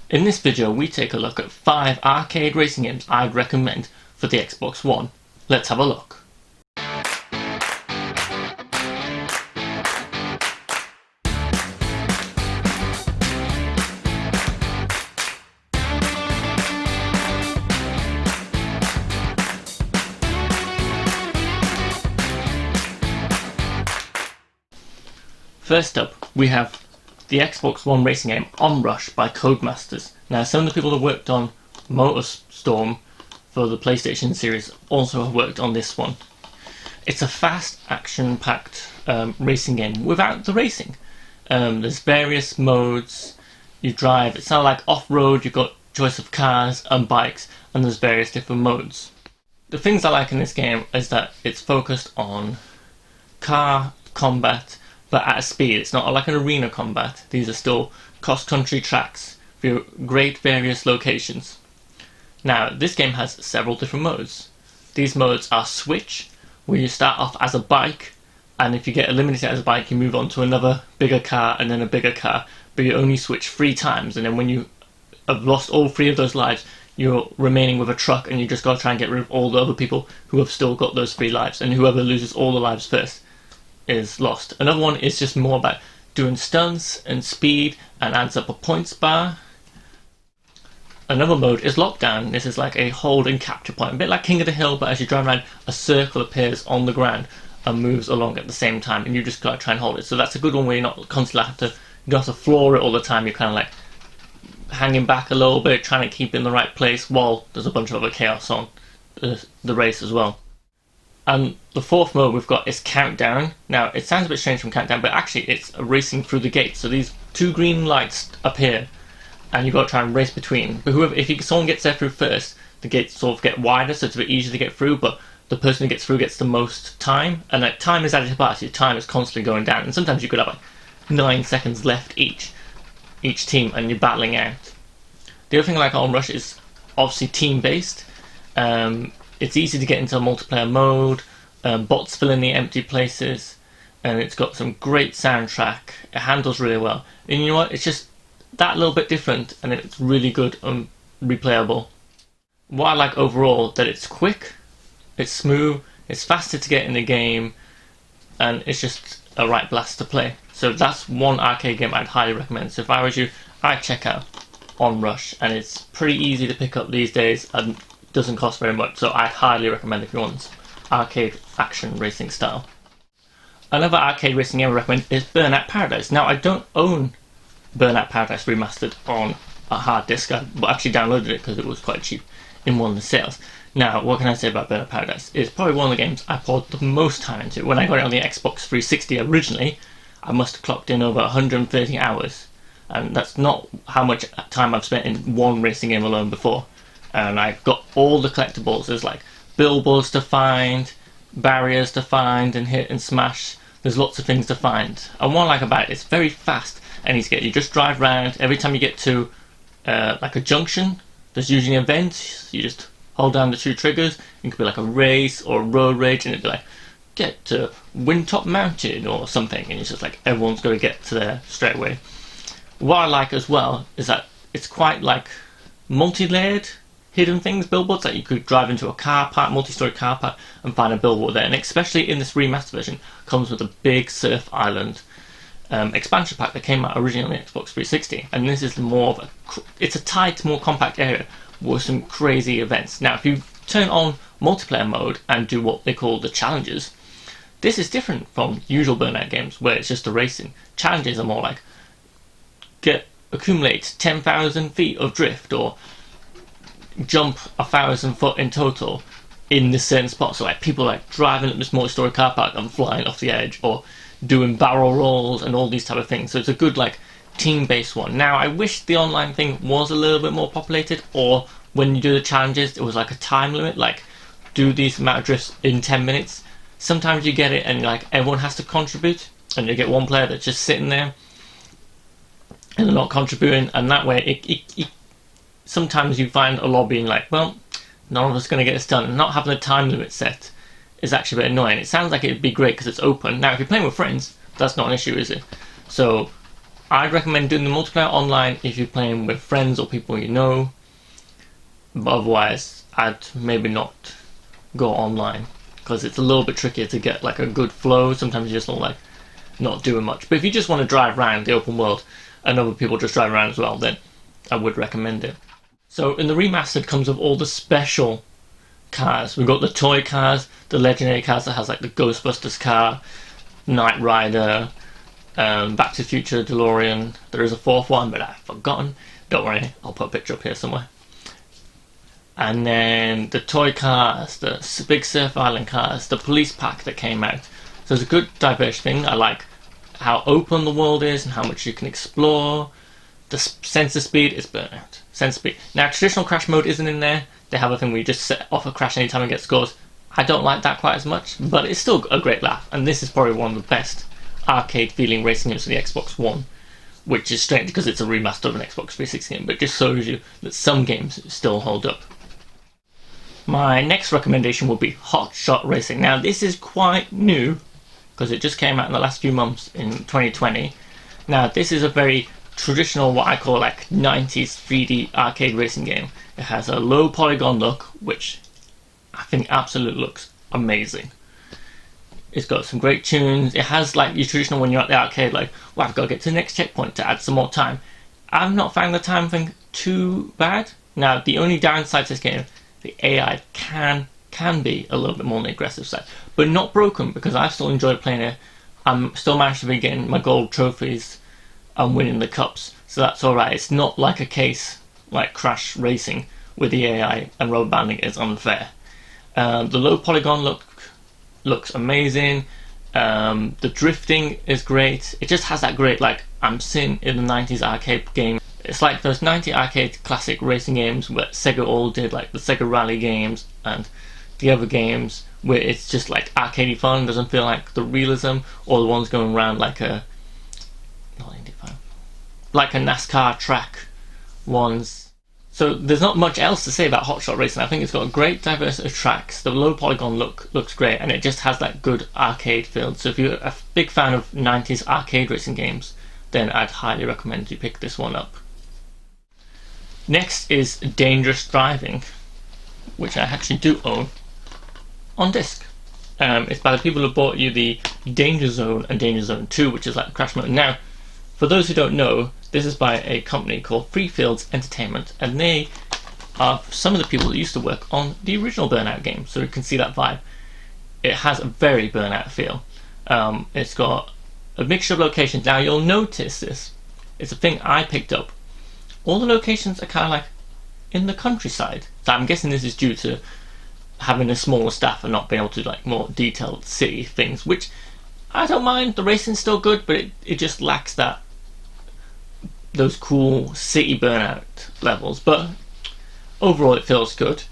In this video we take a look at 5 arcade racing games I'd recommend for the Xbox One. Let's have a look. First up, we have the Xbox One racing game Onrush by Codemasters. Now, some of the people that worked on MotorStorm for the PlayStation series also have worked on this one. It's a fast, action-packed racing game without the racing. There's various modes you drive. It's not like off-road, you've got choice of cars and bikes, and there's various different modes. The things I like in this game is that it's focused on car combat, but at a speed. It's not like an arena combat. These are still cross-country tracks for great various locations. Now, this game has several different modes. These modes are Switch, where you start off as a bike, and if you get eliminated as a bike, you move on to another bigger car and then a bigger car, but you only switch 3 times, and then when you have lost all 3 of those lives, you're remaining with a truck, and you just gotta try and get rid of all the other people who have still got those 3 lives, and whoever loses all the lives first is lost. Another one is just more about doing stunts and speed and adds up a points bar. Another mode is Lockdown. This is like a hold and capture point, a bit like King of the Hill, but as you drive around, a circle appears on the ground and moves along at the same time, and you just gotta try and hold it. So that's a good one where you're not constantly you don't have to floor it all the time. You're kind of like hanging back a little bit, trying to keep it in the right place while there's a bunch of other chaos on the race as well. And the 4th mode we've got is Countdown. Now, it sounds a bit strange from Countdown, but actually it's racing through the gates. So these 2 green lights appear, and you've got to try and race between. But someone gets there through first, the gates sort of get wider, so it's a bit easier to get through, but the person who gets through gets the most time. And that time is added to parts, your time is constantly going down. And sometimes you could have like 9 seconds left each team, and you're battling out. The other thing I like on Rush is obviously team-based. It's easy to get into a multiplayer mode, bots fill in the empty places, and it's got some great soundtrack. It handles really well. And you know what? It's just that little bit different, and it's really good and replayable. What I like overall, that it's quick, it's smooth, it's faster to get in the game, and it's just a right blast to play. So that's one arcade game I'd highly recommend. So if I was you, I'd check out Onrush, and it's pretty easy to pick up these days, and doesn't cost very much, so I'd highly recommend if you want arcade action racing style. Another arcade racing game I recommend is Burnout Paradise. Now, I don't own Burnout Paradise Remastered on a hard disk, but actually downloaded it because it was quite cheap in one of the sales. Now, what can I say about Burnout Paradise? It's probably one of the games I poured the most time into. When I got it on the Xbox 360 originally, I must have clocked in over 130 hours, and that's not how much time I've spent in one racing game alone before. And I've got all the collectibles. There's like billboards to find, barriers to find and hit and smash. There's lots of things to find. And what I like about it, it's very fast and easy to get. You just drive around. Every time you get to like a junction, there's usually an event. You just hold down the 2 triggers. It could be like a race or a road rage, and it'd be like, get to Windtop Mountain or something. And it's just like everyone's got to get to there straight away. What I like as well is that it's quite like multi-layered hidden things, billboards, that you could drive into a car park, multi-story car park, and find a billboard there. And especially in this remastered version, comes with a big surf island expansion pack that came out originally on the Xbox 360. And this is more of it's a tight, more compact area with some crazy events. Now, if you turn on multiplayer mode and do what they call the challenges, this is different from usual Burnout games where it's just the racing. Challenges are more like accumulate 10,000 feet of drift, or jump 1,000 foot in total in this certain spot. So like people like driving up this multi-story car park and flying off the edge, or doing barrel rolls and all these type of things. So it's a good like team-based one. Now, I wish the online thing was a little bit more populated, or when you do the challenges, it was like a time limit, like do these amount of drifts in 10 minutes. Sometimes you get it and like everyone has to contribute, and you get one player that's just sitting there and they're not contributing, and that way it sometimes you find a lot being like, well, none of us are going to get this done, and not having a time limit set is actually a bit annoying. It sounds like it'd be great because it's open. Now, if you're playing with friends, that's not an issue, is it? So I'd recommend doing the multiplayer online if you're playing with friends or people you know, but otherwise I'd maybe not go online because it's a little bit trickier to get like a good flow. Sometimes you just don't like not doing much. But if you just want to drive around the open world and other people just drive around as well, then I would recommend it. So in the remastered comes with all the special cars. We've got the toy cars, the legendary cars that has like the Ghostbusters car, Knight Rider, Back to the Future, DeLorean. There is a fourth one, but I've forgotten. Don't worry, I'll put a picture up here somewhere. And then the toy cars, the big Surf Island cars, the police pack that came out. So it's a good diverse thing. I like how open the world is and how much you can explore. The sensor speed is Burnout. Sensor speed. Now traditional crash mode isn't in there. They have a thing where you just set off a crash anytime and get scores. I don't like that quite as much, but it's still a great laugh. And this is probably one of the best arcade feeling racing games for the Xbox One, which is strange because it's a remaster of an Xbox 360 game, but it just shows you that some games still hold up. My next recommendation will be Hotshot Racing. Now this is quite new because it just came out in the last few months in 2020. Now this is a very traditional, what I call like 90s 3D arcade racing game. It has a low polygon look, which I think absolutely looks amazing. It's got some great tunes. It has like your traditional when you're at the arcade, like, well, I've got to get to the next checkpoint to add some more time. I've not found the time thing too bad. Now the only downside to this game, the AI can be a little bit more on the aggressive side, but not broken because I've still enjoyed playing it. I'm still managed to be getting my gold trophies and winning the cups, so that's alright. It's not like a case like Crash Racing where the AI and rubber banding is unfair. The low polygon looks amazing. The drifting is great. It just has that great, like, I'm sitting in the 90s arcade game. It's like those 90 arcade classic racing games where Sega all did, like the Sega Rally games and the other games where it's just like arcadey fun, doesn't feel like the realism, or the ones going around like a NASCAR track ones. So there's not much else to say about Hotshot Racing. I think it's got a great diversity of tracks. The low polygon looks great, and it just has that good arcade feel. So if you're a big fan of 90s arcade racing games, then I'd highly recommend you pick this one up. Next is Dangerous Driving, which I actually do own on disc. It's by the people who bought you the Danger Zone and Danger Zone 2, which is like Crash mode. Now, for those who don't know, this is by a company called Freefields Entertainment, and they are some of the people that used to work on the original Burnout game, so you can see that vibe. It has a very Burnout feel. It's got a mixture of locations. Now you'll notice this, it's a thing I picked up. All the locations are kind of like in the countryside. So I'm guessing this is due to having a smaller staff and not being able to like more detailed city things, which I don't mind. The racing's still good, but it just lacks those cool city Burnout levels. But overall it feels good.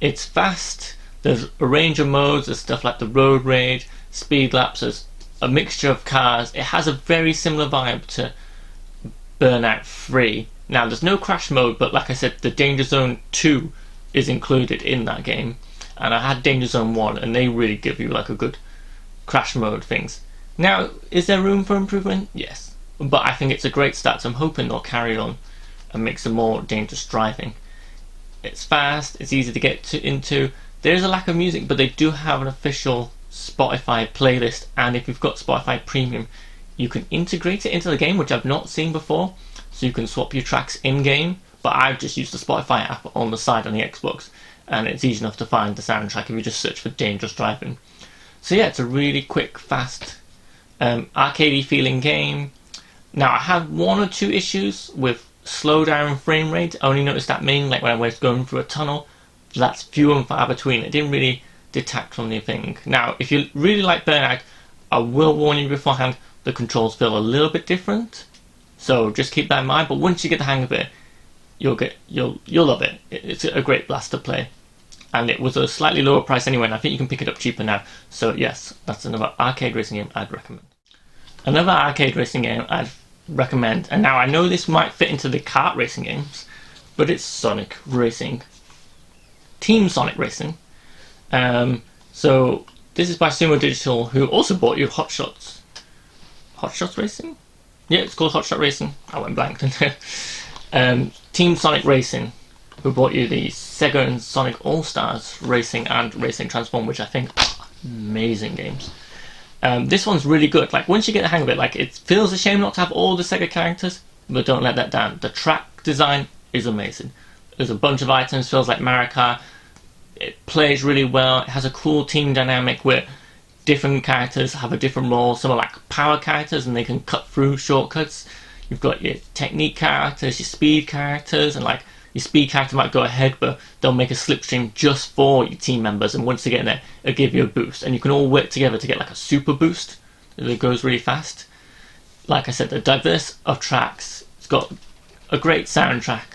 It's fast. There's a range of modes. There's stuff like the road rage, speed laps. There's a mixture of cars. It has a very similar vibe to Burnout 3. Now there's no crash mode, but like I said, the Danger Zone 2 is included in that game, and I had Danger Zone 1, and they really give you like a good crash mode things. Now, is there room for improvement? Yes, but I think it's a great start, so I'm hoping they'll carry on and make some more dangerous driving. It's fast, it's easy to get into. There's a lack of music, but they do have an official Spotify playlist, and if you've got Spotify Premium, you can integrate it into the game, which I've not seen before, so you can swap your tracks in-game, but I've just used the Spotify app on the side on the Xbox, and it's easy enough to find the soundtrack if you just search for Dangerous Driving. So yeah, it's a really quick, fast, arcadey feeling game. Now I have one or two issues with slow down frame rate. I only noticed that mainly like when I was going through a tunnel. That's few and far between. It didn't really detract from the thing. Now, if you really like Burnout, I will warn you beforehand, the controls feel a little bit different. So just keep that in mind. But once you get the hang of it, you'll love it. It's a great blast to play. And it was a slightly lower price anyway, and I think you can pick it up cheaper now. So yes, that's another arcade racing game I'd recommend. Another arcade racing game I'd recommend, and now I know this might fit into the kart racing games, but it's Sonic Racing. Team Sonic Racing. So this is by Sumo Digital, who also bought you Hotshot Hotshot Racing? Yeah, it's called Hotshot Racing. I went blank. Team Sonic Racing, who brought you the Sega and Sonic All-Stars Racing and Racing Transform, which I think are amazing games. This one's really good. Like, once you get the hang of it, like, it feels a shame not to have all the Sega characters, but don't let that down. The track design is amazing. There's a bunch of items, feels like Mario Kart. It plays really well. It has a cool team dynamic where different characters have a different role. Some are like power characters and they can cut through shortcuts. You've got your technique characters, your speed characters, and like your speed character might go ahead, but they'll make a slipstream just for your team members, and once they get in there, it'll give you a boost. And you can all work together to get like a super boost that goes really fast. Like I said, the diverse of tracks. It's got a great soundtrack.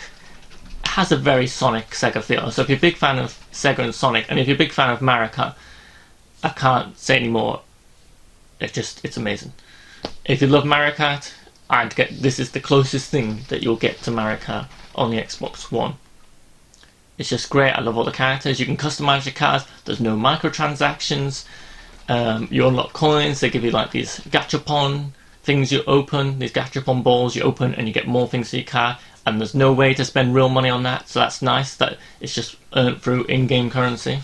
It has a very Sonic Sega feel. So if you're a big fan of Sega and Sonic, and if you're a big fan of Mario Kart, I can't say any more. It's amazing. If you love Mario Kart, this is the closest thing that you'll get to Mario Kart on the Xbox One. It's just great. I love all the characters. You can customize your cars. There's no microtransactions. You unlock coins. They give you like these gachapon things you open. These gachapon balls you open and you get more things for your car. And there's no way to spend real money on that. So that's nice that it's just earned through in-game currency.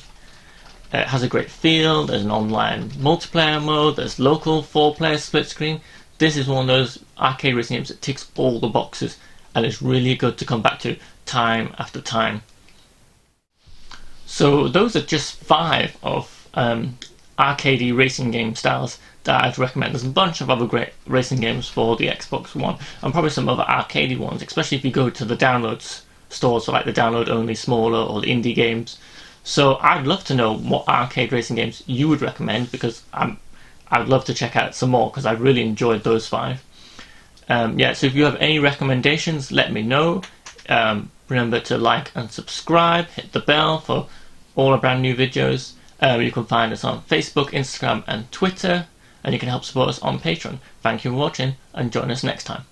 It has a great feel. There's an online multiplayer mode. There's local 4-player split screen. This is one of those arcade racing games that ticks all the boxes, and it's really good to come back to time after time. So those are just 5 of arcadey racing game styles that I'd recommend. There's a bunch of other great racing games for the Xbox One, and probably some other arcadey ones, especially if you go to the downloads stores, so like the download only smaller or the indie games. So I'd love to know what arcade racing games you would recommend, because I'd love to check out some more, because I really enjoyed those 5. So if you have any recommendations, let me know. Remember to like and subscribe, hit the bell for all our brand new videos. You can find us on Facebook, Instagram and Twitter, and you can help support us on Patreon. Thank you for watching, and join us next time.